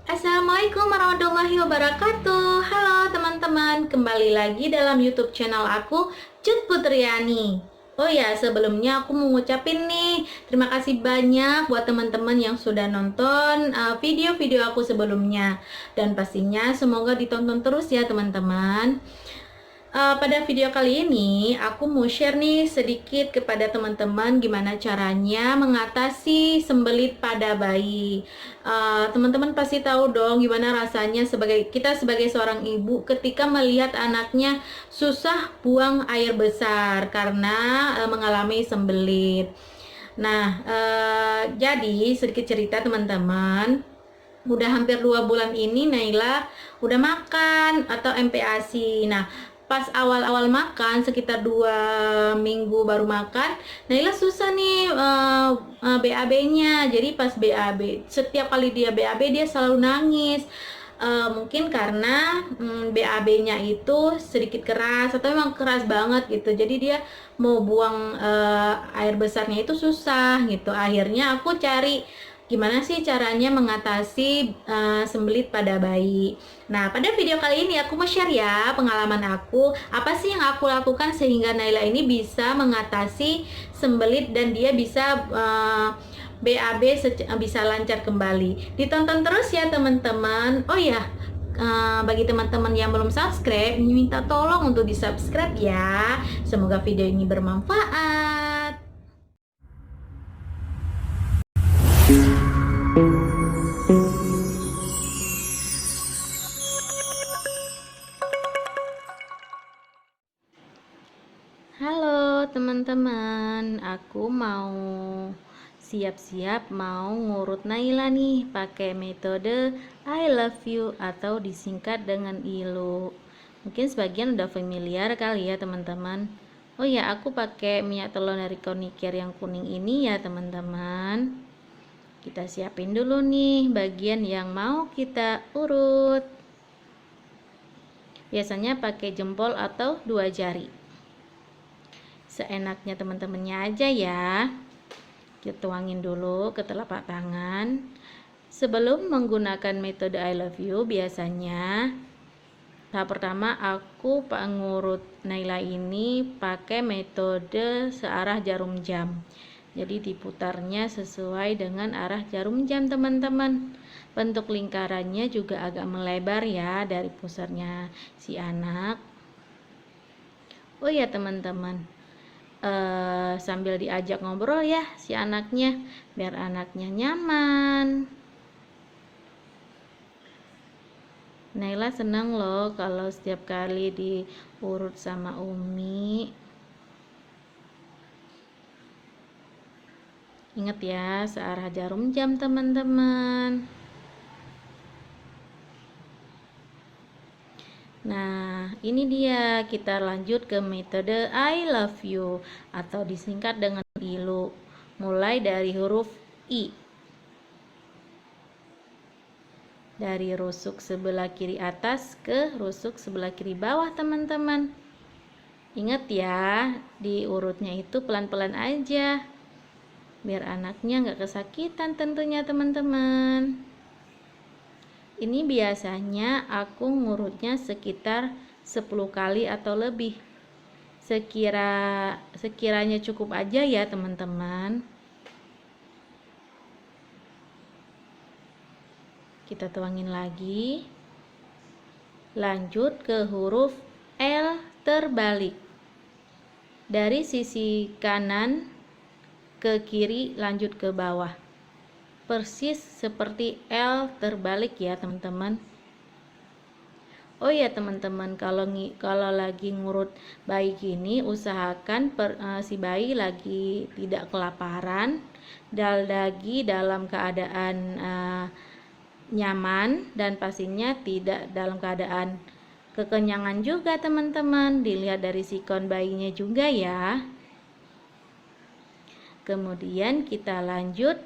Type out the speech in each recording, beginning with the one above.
Assalamualaikum warahmatullahi wabarakatuh. Halo teman-teman, kembali lagi dalam YouTube channel aku, Cut Putriani. Oh ya, sebelumnya aku mau ngucapin nih, terima kasih banyak buat teman-teman yang sudah nonton video-video aku sebelumnya. Dan pastinya semoga ditonton terus ya teman-teman. Pada video kali ini aku mau share nih sedikit kepada teman-teman gimana caranya mengatasi sembelit pada bayi. Teman-teman pasti tahu dong gimana rasanya kita sebagai seorang ibu ketika melihat anaknya susah buang air besar karena mengalami sembelit. Nah, jadi sedikit cerita teman-teman. Udah hampir 2 bulan ini Naila udah makan atau MPASI. Nah, pas awal-awal makan sekitar 2 minggu baru makan, Naila susah nih BAB-nya. Jadi pas BAB, setiap kali dia BAB dia selalu nangis. Mungkin karena BAB-nya itu sedikit keras atau memang keras banget gitu. Jadi dia mau buang air besarnya itu susah gitu. Akhirnya aku cari gimana sih caranya mengatasi sembelit pada bayi. Nah, pada video kali ini aku mau share ya pengalaman aku, apa sih yang aku lakukan sehingga Naila ini bisa mengatasi sembelit dan dia bisa BAB bisa lancar kembali. Ditonton terus ya teman-teman. Oh ya, bagi teman-teman yang belum subscribe, minta tolong untuk di subscribe ya. Semoga video ini bermanfaat. Halo teman-teman, aku mau siap-siap mau ngurut Naila nih pakai metode I love you atau disingkat dengan ILU. Mungkin sebagian udah familiar kali ya teman-teman. Oh ya, aku pakai minyak telur dari Konicare yang kuning ini ya teman-teman. Kita siapin dulu nih bagian yang mau kita urut. Biasanya pakai jempol atau 2 jari. Seenaknya teman-temannya aja ya. Kita tuangin dulu ke telapak tangan. Sebelum menggunakan metode I love you, biasanya tahap pertama aku pengurut Naila ini pakai metode searah jarum jam. Jadi diputarnya sesuai dengan arah jarum jam teman-teman. Bentuk lingkarannya juga agak melebar ya dari pusarnya si anak. Oh ya teman-teman, sambil diajak ngobrol ya si anaknya biar anaknya nyaman. Naila senang loh kalau setiap kali diurut sama Umi. Ingat ya, searah jarum jam teman-teman. Nah, ini dia, kita lanjut ke metode I love you atau disingkat dengan ILU. Mulai dari huruf I. Dari rusuk sebelah kiri atas ke rusuk sebelah kiri bawah teman-teman. Ingat ya, diurutnya itu pelan-pelan aja. Biar anaknya nggak kesakitan tentunya teman-teman. Ini biasanya aku ngurutnya sekitar 10 kali atau lebih. Sekiranya cukup aja ya teman-teman. Kita tuangin lagi. Lanjut ke huruf L terbalik. Dari sisi kanan ke kiri lanjut ke bawah. Persis seperti L terbalik ya teman-teman. Oh ya teman-teman, kalau lagi ngurut bayi gini usahakan si bayi lagi tidak kelaparan, lagi dalam keadaan nyaman dan pastinya tidak dalam keadaan kekenyangan juga teman-teman. Dilihat dari sikon bayinya juga ya. Kemudian kita lanjut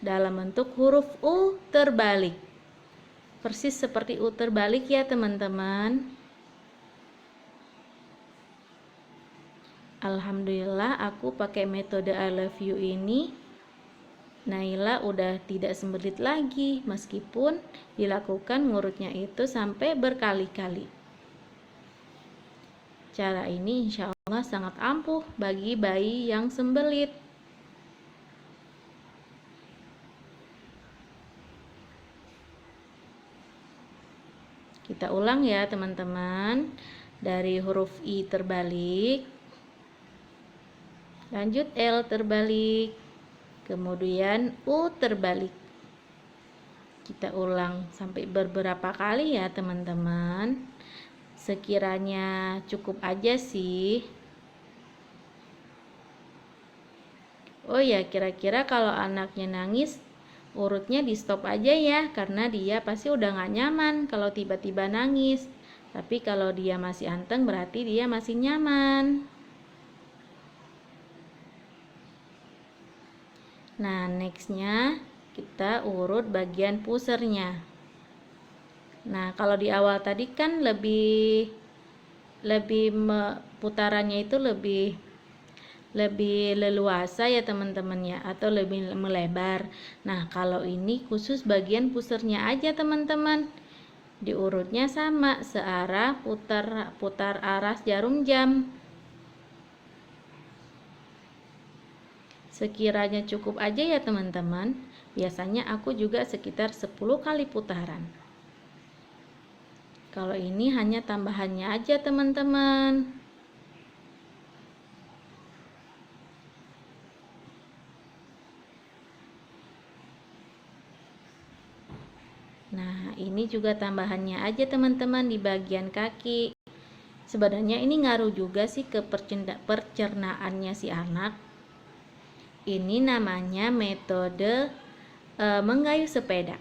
dalam bentuk huruf U terbalik. Persis seperti U terbalik ya teman-teman. Alhamdulillah aku pakai metode I love you ini Naila udah tidak sembelit lagi meskipun dilakukan ngurutnya itu sampai berkali-kali. Cara ini insya Allah sangat ampuh bagi bayi yang sembelit. Kita ulang ya teman-teman. Dari huruf I terbalik, lanjut L terbalik, kemudian U terbalik. Kita ulang sampai beberapa kali ya teman-teman. Sekiranya cukup aja sih. Oh ya, kira-kira kalau anaknya nangis, urutnya di stop aja ya, karena dia pasti udah gak nyaman kalau tiba-tiba nangis. Tapi kalau dia masih anteng berarti dia masih nyaman. Nah, nextnya kita urut bagian pusernya. Nah, kalau di awal tadi kan lebih putarannya itu lebih leluasa ya teman-teman ya, atau lebih melebar. Nah, kalau ini khusus bagian pusernya aja teman-teman. Diurutnya sama, searah, putar arah jarum jam. Sekiranya cukup aja ya teman-teman. Biasanya aku juga sekitar 10 kali putaran. Kalau ini hanya tambahannya aja teman-teman. Nah, ini juga tambahannya aja teman-teman di bagian kaki. Sebenarnya ini ngaruh juga sih ke percernaannya si anak. Ini namanya metode menggayuh sepeda.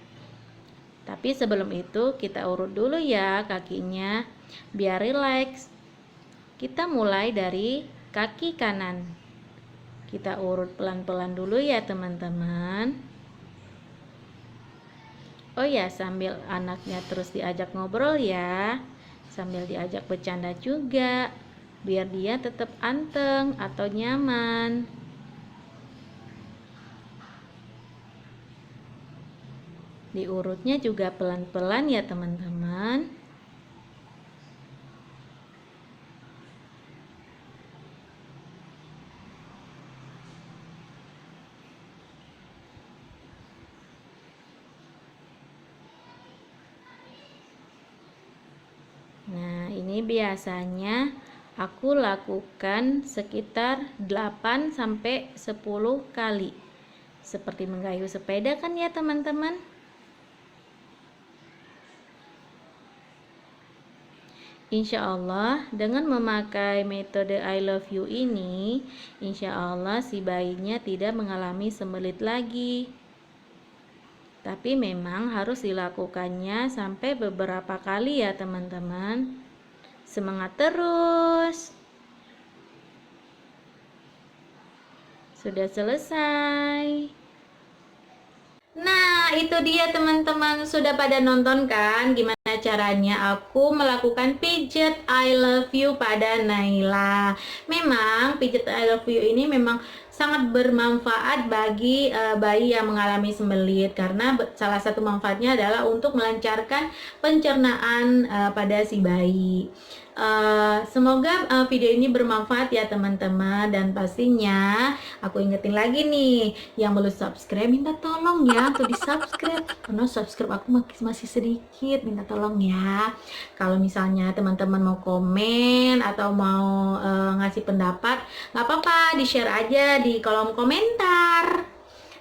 Tapi sebelum itu kita urut dulu ya kakinya biar rileks. Kita mulai dari kaki kanan. Kita urut pelan-pelan dulu ya teman-teman. Oh ya, sambil anaknya terus diajak ngobrol ya, sambil diajak bercanda juga, biar dia tetap anteng atau nyaman. Diurutnya juga pelan-pelan ya teman-teman. Nah, ini biasanya aku lakukan sekitar 8 sampai 10 kali. Seperti menggayuh sepeda kan ya teman-teman? Insya Allah dengan memakai metode I love you ini, insya Allah si bayinya tidak mengalami sembelit lagi. Tapi memang harus dilakukannya sampai beberapa kali ya teman-teman. Semangat terus. Sudah selesai. Nah, itu dia teman-teman, sudah pada nonton kan gimana caranya aku melakukan pijat I love you pada Naila. Memang pijat I love you ini memang sangat bermanfaat bagi bayi yang mengalami sembelit, karena salah satu manfaatnya adalah untuk melancarkan pencernaan pada si bayi. Semoga video ini bermanfaat ya teman-teman, dan pastinya aku ingetin lagi nih, yang belum subscribe minta tolong ya untuk di subscribe, karena subscribe aku masih sedikit, minta tolong ya. Kalau misalnya teman-teman mau komen atau mau ngasih pendapat, nggak apa-apa, di share aja di kolom komentar.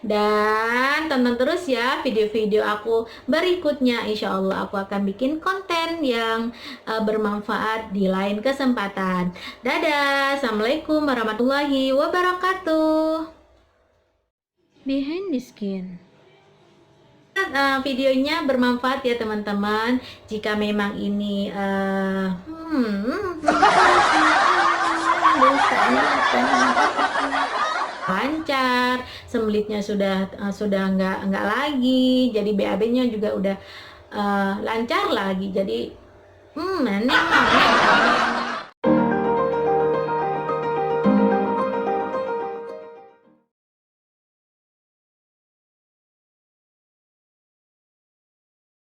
Dan tonton terus ya video-video aku berikutnya. Insya Allah aku akan bikin konten yang bermanfaat di lain kesempatan. Dadah, assalamualaikum warahmatullahi wabarakatuh. Behind the skin. Videonya bermanfaat ya teman-teman. Jika memang ini lancar, semblitnya sudah nggak lagi, jadi BAB-nya juga udah lancar lagi, jadi